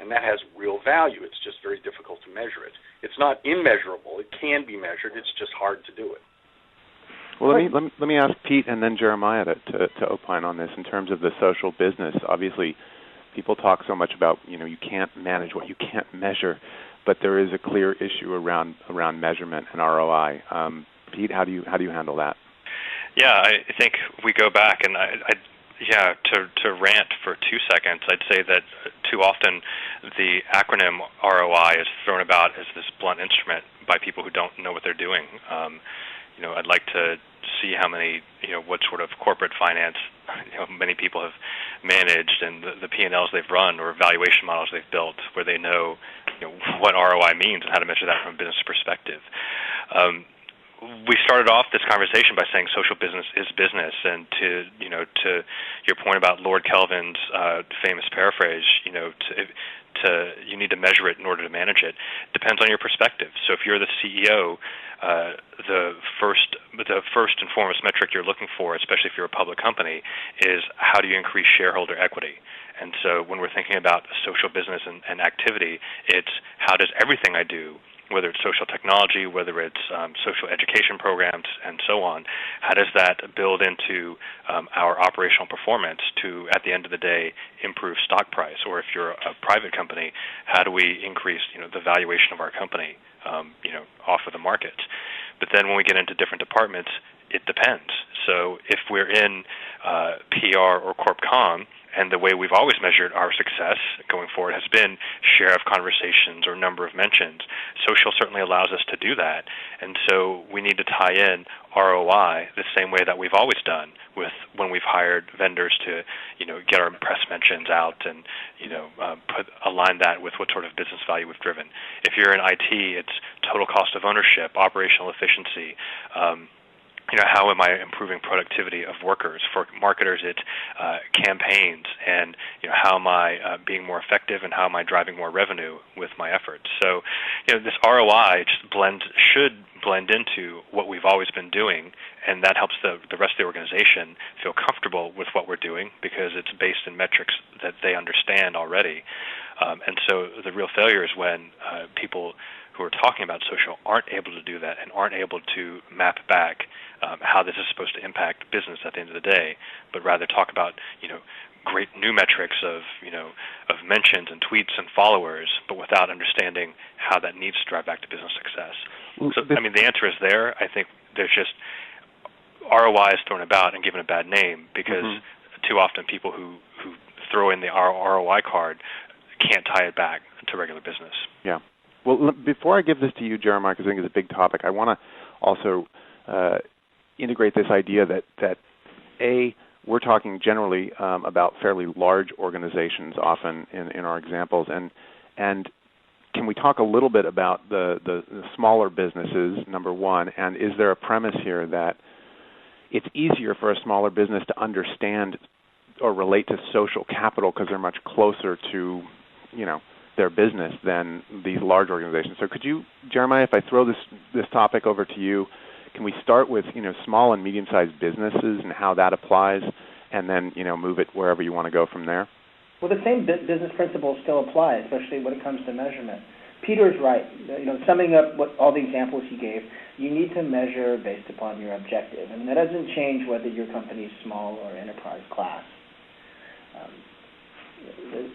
And that has real value. It's just very difficult to measure it. It's not immeasurable. It can be measured. It's just hard to do it. Well, let me ask Pete and then Jeremiah to opine on this in terms of the social business. Obviously, people talk so much about, you can't manage what you can't measure, but there is a clear issue around measurement and ROI. Pete, how do you handle that? Yeah, I think we go back, and to rant for 2 seconds, I'd say that too often the acronym ROI is thrown about as this blunt instrument by people who don't know what they're doing. I'd like to see how many, what sort of corporate finance, many people have managed, and the P&Ls they've run or valuation models they've built, where they know, what ROI means and how to measure that from a business perspective. we started off this conversation by saying social business is business, and to your point about Lord Kelvin's famous paraphrase, you need to measure it in order to manage it. Depends on your perspective. So if you're the CEO, the first and foremost metric you're looking for, especially if you're a public company, is how do you increase shareholder equity. And so when we're thinking about social business and activity, it's how does everything I do, whether it's social technology, whether it's social education programs, and so on, how does that build into our operational performance to, at the end of the day, improve stock price? Or if you're a private company, how do we increase the valuation of our company off of the markets? But then when we get into different departments, it depends. So if we're in PR or Corp Comm, and the way we've always measured our success going forward has been share of conversations or number of mentions. Social certainly allows us to do that, and so we need to tie in ROI the same way that we've always done with when we've hired vendors to, get our press mentions out and, align that with what sort of business value we've driven. If you're in IT, it's total cost of ownership, operational efficiency. How am I improving productivity of workers? For marketers, it's campaigns, and how am I being more effective, and how am I driving more revenue with my efforts? So, this ROI should blend into what we've always been doing, and that helps the rest of the organization feel comfortable with what we're doing because it's based in metrics that they understand already. And so the real failure is when people who are talking about social aren't able to do that and aren't able to map back how this is supposed to impact business at the end of the day, but rather talk about great new metrics of mentions and tweets and followers, but without understanding how that needs to drive back to business success. So the answer is there. I think there's just ROI is thrown about and given a bad name because too often people who throw in the ROI card can't tie it back to regular business. Yeah. Well, before I give this to you, Jeremiah, because I think it's a big topic, I want to also integrate this idea that we're talking generally about fairly large organizations often in our examples, and can we talk a little bit about the smaller businesses, number one, and is there a premise here that it's easier for a smaller business to understand or relate to social capital because they're much closer to, their business than these large organizations? So could you, Jeremiah, if I throw this topic over to you, can we start with small and medium-sized businesses and how that applies, and then move it wherever you want to go from there? Well, the same business principles still apply, especially when it comes to measurement. Peter's right. Summing up what all the examples he gave, you need to measure based upon your objective, and that doesn't change whether your company is small or enterprise class.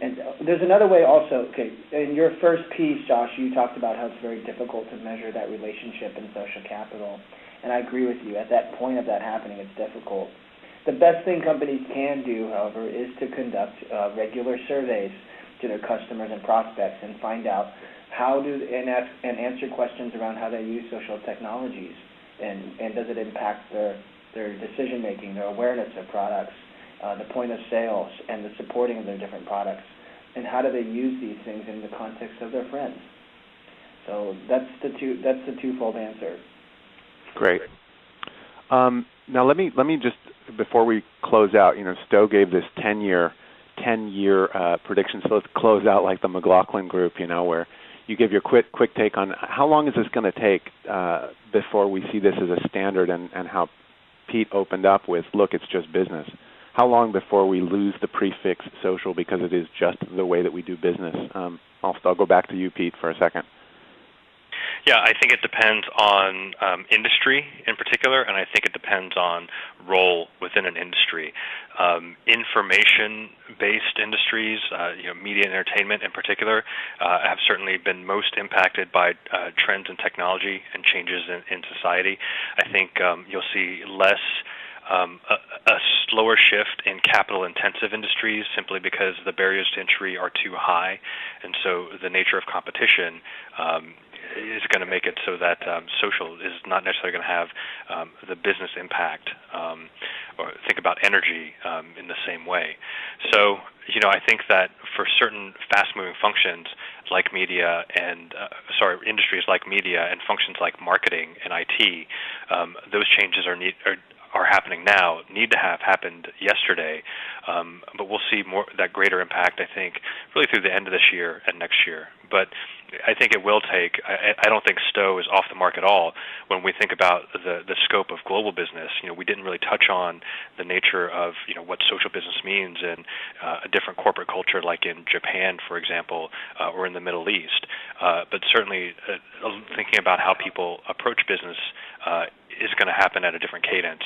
And there's another way also. Okay, in your first piece, Josh, you talked about how it's very difficult to measure that relationship in social capital, and I agree with you. At that point of that happening, it's difficult. The best thing companies can do, however, is to conduct regular surveys to their customers and prospects and find out and answer questions around how they use social technologies, and does it impact their decision making, their awareness of products, the point of sales, and the supporting of their different products, and how do they use these things in the context of their friends. So that's the twofold answer. Great. Now let me just, before we close out, Stowe gave this 10-year prediction. So let's close out like the McLaughlin Group, where you give your quick take on how long is this going to take before we see this as a standard, and how Pete opened up with, look, it's just business. How long before we lose the prefix social because it is just the way that we do business? I'll go back to you, Pete, for a second. Yeah, I think it depends on industry in particular, and I think it depends on role within an industry. Information-based industries, media and entertainment in particular, have certainly been most impacted by trends in technology and changes in society. I think you'll see less a slower shift in capital-intensive industries simply because the barriers to entry are too high, and so the nature of competition is going to make it so that social is not necessarily going to have the business impact, or think about energy in the same way. So, I think that for certain fast-moving functions like media and industries like media and functions like marketing and IT, those changes are happening now, need to have happened yesterday, but we'll see that greater impact, I think, really through the end of this year and next year. But I think it will take, I don't think Stowe is off the mark at all when we think about the scope of global business. We didn't really touch on the nature of, what social business means in a different corporate culture like in Japan, for example, or in the Middle East. But certainly thinking about how people approach business is going to happen at a different cadence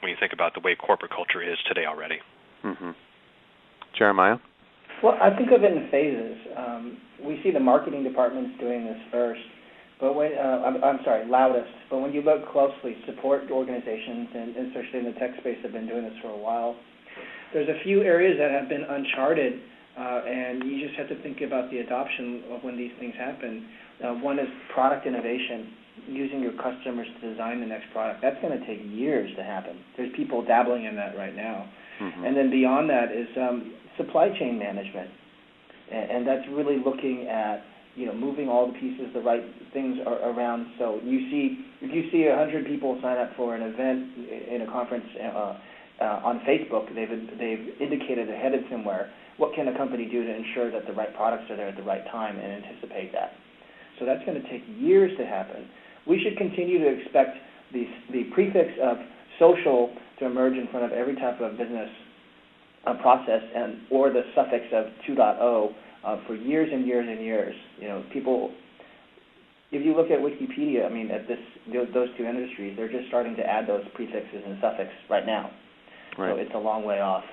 when you think about the way corporate culture is today already. Mm-hmm. Jeremiah? Well, I think of it in phases. We see the marketing departments doing this first, but loudest. But when you look closely, support organizations, and especially in the tech space, have been doing this for a while. There's a few areas that have been uncharted, and you just have to think about the adoption of when these things happen. One is product innovation, using your customers to design the next product. That's going to take years to happen. There's people dabbling in that right now. Mm-hmm. And then beyond that is supply chain management, and that's really looking at moving all the pieces, the right things around. So if you see 100 people sign up for an event in a conference on Facebook, they've indicated they're headed somewhere. What can a company do to ensure that the right products are there at the right time and anticipate that? So that's going to take years to happen. We should continue to expect the prefix of social to emerge in front of every type of business process, or the suffix of 2.0 for years and years and years. People, if you look at Wikipedia, at those two industries, they're just starting to add those prefixes and suffixes right now. Right. So it's a long way off.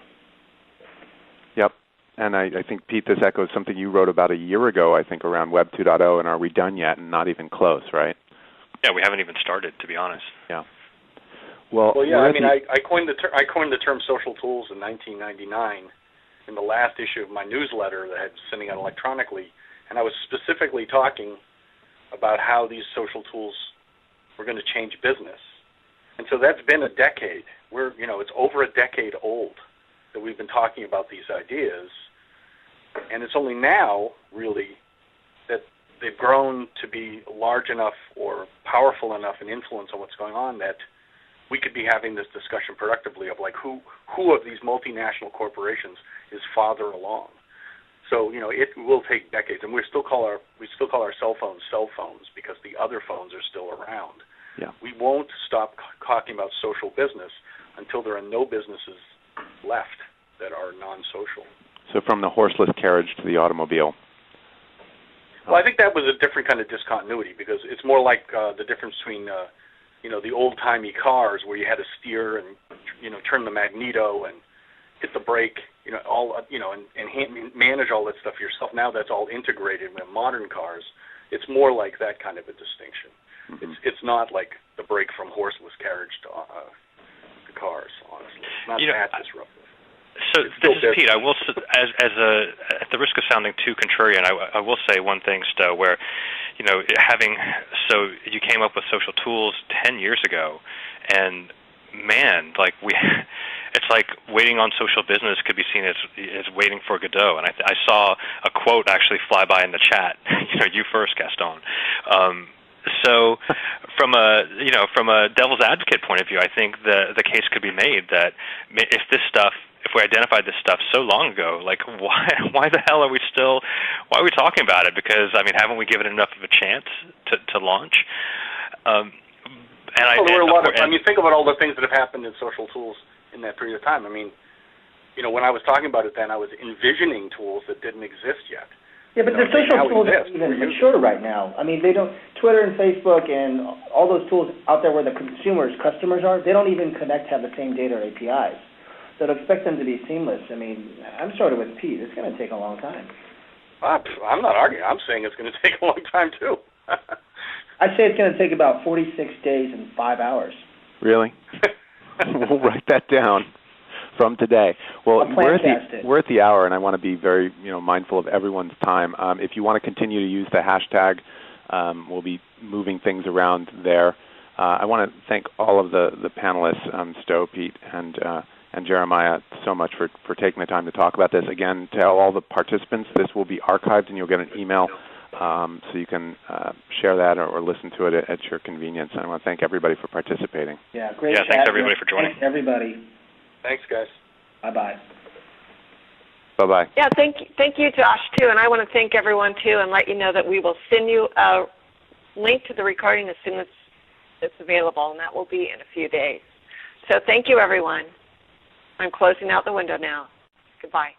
Yep. And I think, Pete, this echoes something you wrote about a year ago, I think, around Web 2.0, and are we done yet? And not even close, right? Yeah, we haven't even started, to be honest. Yeah. Well, yeah. I coined the term social tools in 1999 in the last issue of my newsletter that I had sending out electronically, and I was specifically talking about how these social tools were going to change business. And so that's been a decade. It's over a decade old that we've been talking about these ideas, and it's only now, really, that they've grown to be large enough or powerful enough in influence on what's going on that we could be having this discussion productively of who of these multinational corporations is farther along. So it will take decades, and we still call our cell phones because the other phones are still around. Yeah. We won't stop talking about social business until there are no businesses left that are non-social. So from the horseless carriage to the automobile. Well, I think that was a different kind of discontinuity, because it's more like the difference between the old-timey cars where you had to steer and turn the magneto and hit the brake, and manage all that stuff yourself. Now that's all integrated with modern cars. It's more like that kind of a distinction. Mm-hmm. It's not like the break from horseless carriage to cars. Honestly, it's not that disruptive. So this is Pete. I will, at the risk of sounding too contrarian, I will say one thing, Stowe, where, so you came up with social tools 10 years ago, and man, it's like waiting on social business could be seen as waiting for Godot. And I saw a quote actually fly by in the chat. You first, Gaston. So from a devil's advocate point of view, I think the case could be made that if we identified this stuff so long ago, why the hell are we talking about it? Because haven't we given it enough of a chance to launch? Think about all the things that have happened in social tools in that period of time. When I was talking about it then, I was envisioning tools that didn't exist yet. Yeah, but the social tools aren't even mature right now. They don't. Twitter and Facebook and all those tools out there where the customers are, they don't even have the same data or APIs. So to expect them to be seamless, I'm sort of with Pete. It's going to take a long time. I'm not arguing. I'm saying it's going to take a long time, too. I'd say it's going to take about 46 days and 5 hours. Really? We'll write that down from today. Well, we're at the hour, and I want to be very mindful of everyone's time. If you want to continue to use the hashtag We'll be moving things around there. I want to thank all of the panelists, Stowe, Pete, and Jeremiah, so much for taking the time to talk about this. Again, tell all the participants this will be archived, and you'll get an email so you can share that or listen to it at your convenience. And I want to thank everybody for participating. Yeah, great chat. Thanks everybody for joining. Thanks everybody. Thanks, guys. Bye-bye. Bye-bye. Yeah, thank you, Josh, too. And I want to thank everyone, too, and let you know that we will send you a link to the recording as soon as it's available, and that will be in a few days. So thank you, everyone. I'm closing out the window now. Goodbye.